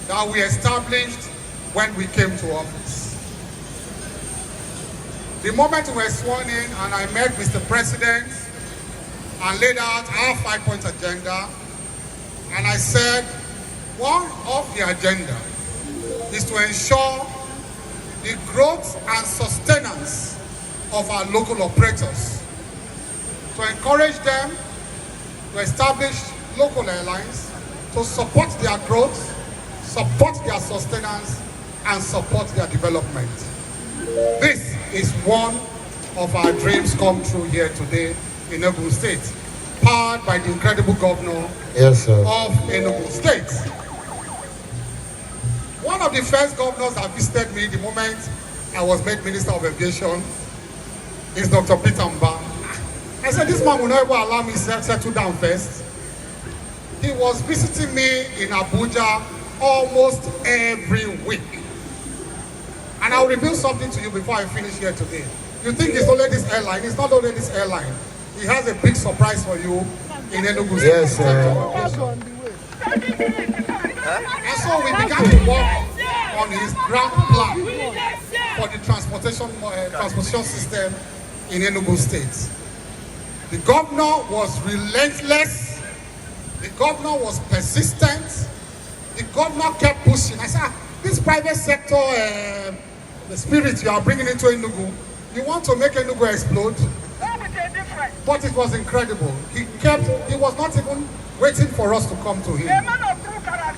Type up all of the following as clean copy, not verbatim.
that we established when we came to office. The moment we were sworn in and I met Mr. President and laid out our 5-point agenda, and I said, one of the agenda is to ensure the growth and sustenance of our local operators, to encourage them to establish local airlines, to support their growth, support their sustenance, and support their development. This is one of our dreams come true here today in Enugu State, powered by the incredible governor of Enugu State. One of the first governors that visited me the moment I was made Minister of Aviation is Dr. Mbah. I said, this man will never allow me to settle down first. He was visiting me in Abuja almost every week. And I'll reveal something to you before I finish here today. You think it's only this airline? It's not only this airline. He has a big surprise for you in Enugu. Yes, And so we began to work on his grand plan for the transportation system in Enugu State. The governor was relentless. The governor was persistent. The governor kept pushing. I said, this private sector, the spirit you are bringing into Enugu, you want to make Enugu explode? But it was incredible. He was not even waiting for us to come to him.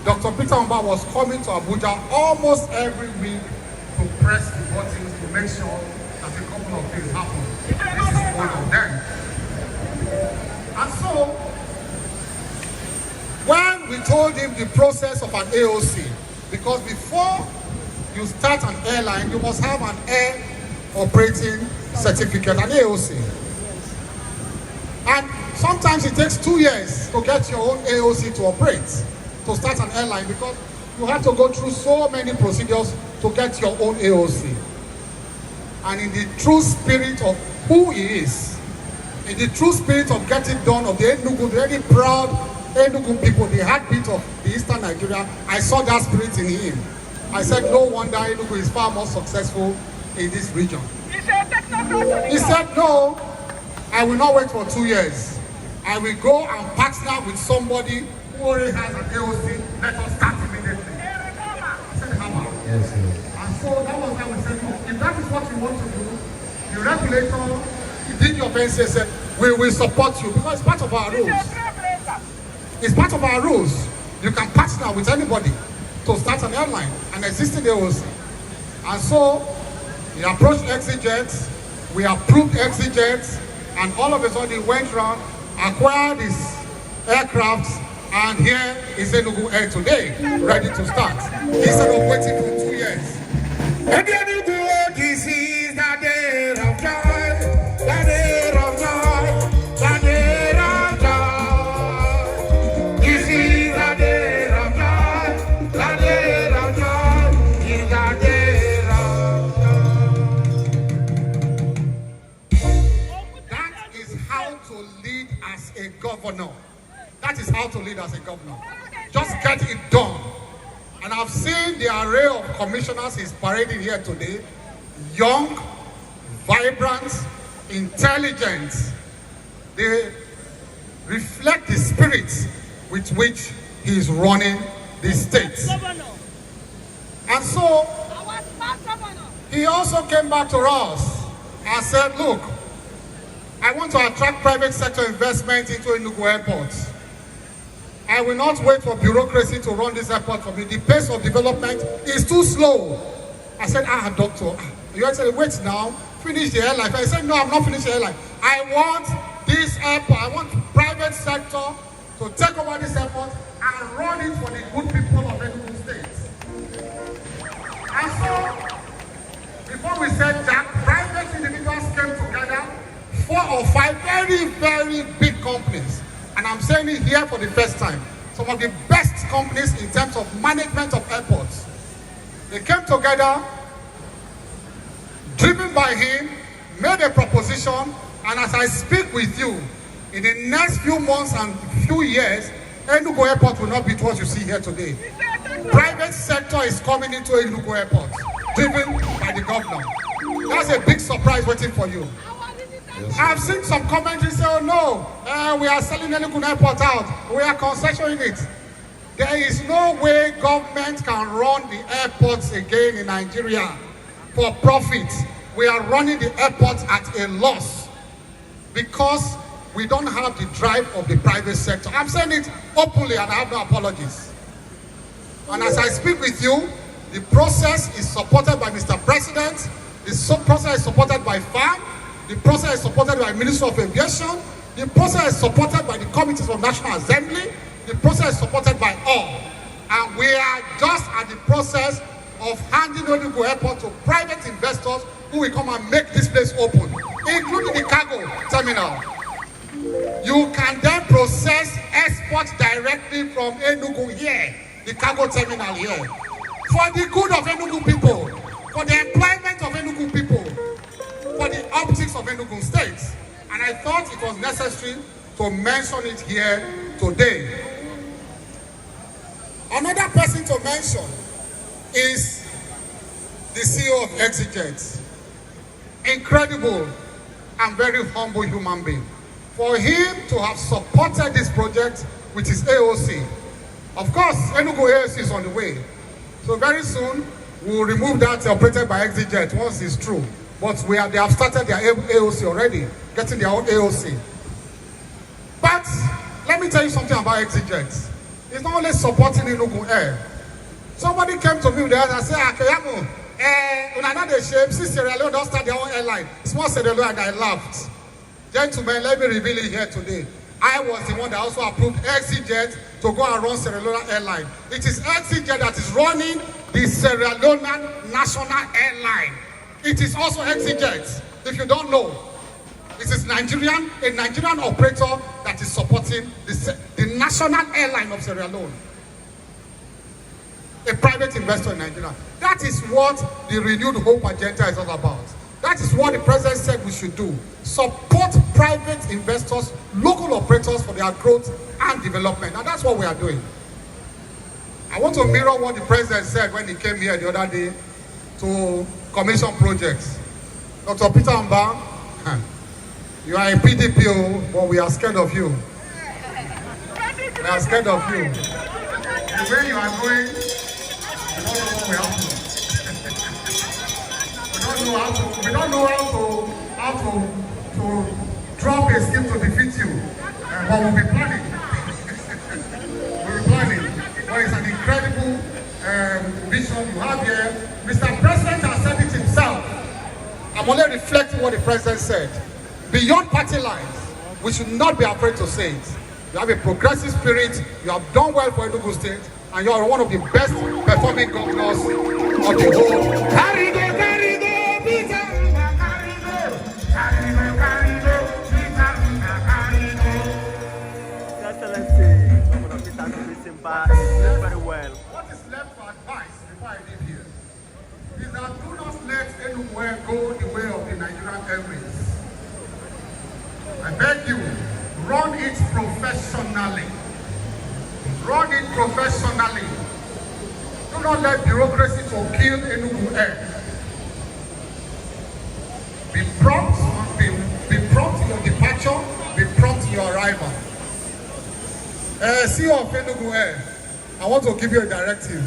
Dr. Mbah was coming to Abuja almost every week to press the buttons to make sure that a couple of things happen. This is one of them. And so, when we told him the process of an AOC, because before you start an airline, you must have an air operating certificate, an AOC. And sometimes it takes 2 years to get your own AOC to operate, to start an airline, because you have to go through so many procedures to get your own AOC. And in the true spirit of who he is, in the true spirit of getting done, of the Enugu, the very proud Enugu people, the heartbeat of the Eastern Nigeria, I saw that spirit in him. I said, no wonder Enugu is far more successful in this region. He said, no, I will not wait for 2 years. I will go and partner with somebody who already has an AOC. Let us start immediately. I said, hammer. Yes, sir. And so that was how we said, if that is what you want to do, the regulator, he did your best, he said, we will support you, because it's part of our rules. It's part of our rules. You can partner with anybody to start an airline, an existing AOC. And so, he approached ExitJet, we approved ExitJet, and all of a sudden he went around, acquired his aircraft, and here is Enugu Air today, ready to start, instead of waiting for 2 years. And Enugu Air, this is the day of joy, the day of joy, the day of joy. This is the day of joy, the day of joy, is the day of joy. That is how to lead as a governor. That is how to lead as a governor. Just get it done. And I've seen the array of commissioners he's parading here today. Young, vibrant, intelligent. They reflect the spirit with which he is running the state. And so, he also came back to us and said, look, I want to attract private sector investment into Enugu Airport. I will not wait for bureaucracy to run this airport for me. The pace of development is too slow. I said, doctor, you actually wait now, finish the airline. I said, no, I'm not finished the airline. I want this airport, I want private sector to take over this airport and run it for the good people of Enugu State. And so, before we said that, private individuals came together, 4 or 5 very, very big companies. And I'm saying it here for the first time. Some of the best companies in terms of management of airports. They came together, driven by him, made a proposition, and as I speak with you, in the next few months and few years, Enugu Airport will not be what you see here today. Private sector is coming into Enugu airport, driven by the governor. That's a big surprise waiting for you. Yes. I've seen some commentaries say, oh no, we are selling Enugu airport out. We are concessioning it. There is no way government can run the airports again in Nigeria for profit. We are running the airports at a loss because we don't have the drive of the private sector. I'm saying it openly and I have no apologies. And as I speak with you, the process is supported by Mr. President, the process is supported by FAM, the process is supported by Minister of Aviation, the process is supported by the committees of National Assembly, the process is supported by all. And we are just at the process of handing Enugu Airport to private investors who will come and make this place open, including the cargo terminal. You can then process exports directly from Enugu here, the cargo terminal here, for the good of Enugu people, for the employment of Enugu people, for the optics of Enugu State. And I thought it was necessary to mention it here today. Another person to mention is the CEO of ExitJet. Incredible and very humble human being. For him to have supported this project with his AOC. Of course, Enugu AOC is on the way. So very soon, we'll remove that operated by ExitJet once it's true. But they have started their AOC already, getting their own AOC. But let me tell you something about ExitJet. It's not only supporting Enugu Air. Somebody came to me with that and said, Akayamu, when I know the shape, see Sierra Leone don't start their own airline. Small Sierra Leone, and I laughed. Gentlemen, let me reveal it here today. I was the one that also approved ExitJet to go and run Sierra Leone airline. It is ExitJet that is running the Sierra Leone national airline. It is also ExitJet, if you don't know. It is a Nigerian operator that is supporting the national airline of Sierra Leone. A private investor in Nigeria. That is what the renewed hope agenda is all about. That is what the president said we should do. Support private investors, local operators for their growth and development. And that's what we are doing. I want to mirror what the president said when he came here the other day to commission projects. Dr. Peter Mbah, you are a PDP, but we are scared of you. We are scared of you. The way you are going, we don't know what will happen. We don't know how to drop a scheme to defeat you. But we'll be planning. We'll be planning. But it's an incredible vision you have here. Mr. President has said it himself. I'm only reflecting what the president said. Beyond party lines, we should not be afraid to say it. You have a progressive spirit, you have done well for Enugu State, and you are one of the best performing governors of the whole. Mbah is doing very well. What is left for advice before I leave here is that do not let Enugu go the way of the Nigerian Airways. I beg you, run it professionally. Run it professionally. Do not let bureaucracy to kill Enugu Air. Be prompt in your departure, be prompt in your arrival. CEO of Enugu Air, I want to give you a directive.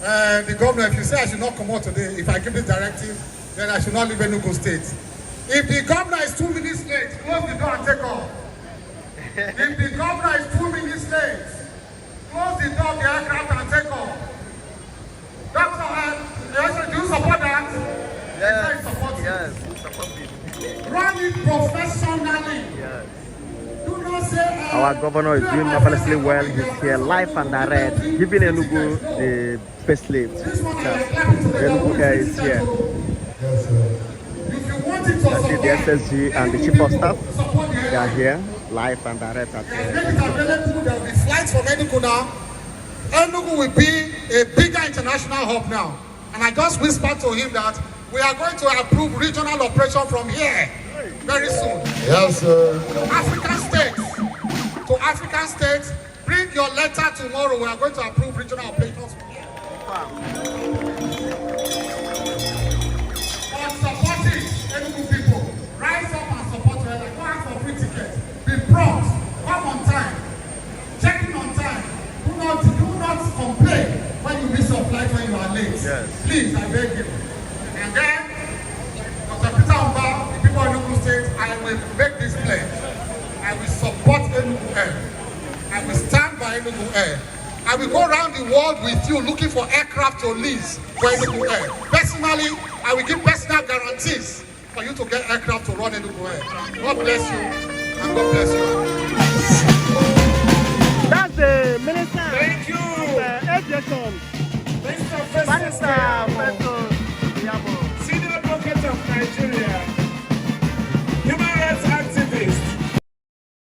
The governor, if you say I should not come out today, if I give this directive, then I should not leave Enugu State. If the governor is 2 minutes late, close the door and take off. If the governor is 2 minutes late, close the door of the aircraft and take off. That's do you support that? Yes, yes, support it. Run it professionally. Yes. Our governor is doing marvelously well. He's here live and direct, giving Enugu the facelift. Enugu Air is here. I see the SSG and the chief of staff. They are here, live and direct. There will be flights from Enugu now. Enugu will be a bigger international hub now. And I just whispered to him that we are going to approve regional operation from here very soon. Yes, sir. To African states, bring your letter tomorrow. We are going to approve regional operations forget when you are late. Yes. Please, I beg you. And then, Dr. Peter Mbah, the people of Enugu State, I will make this pledge. I will support Enugu Air. I will stand by Enugu Air. I will go around the world with you looking for aircraft to lease for Enugu Air. Personally, I will give personal guarantees for you to get aircraft to run Enugu Air. God bless you, and God bless you.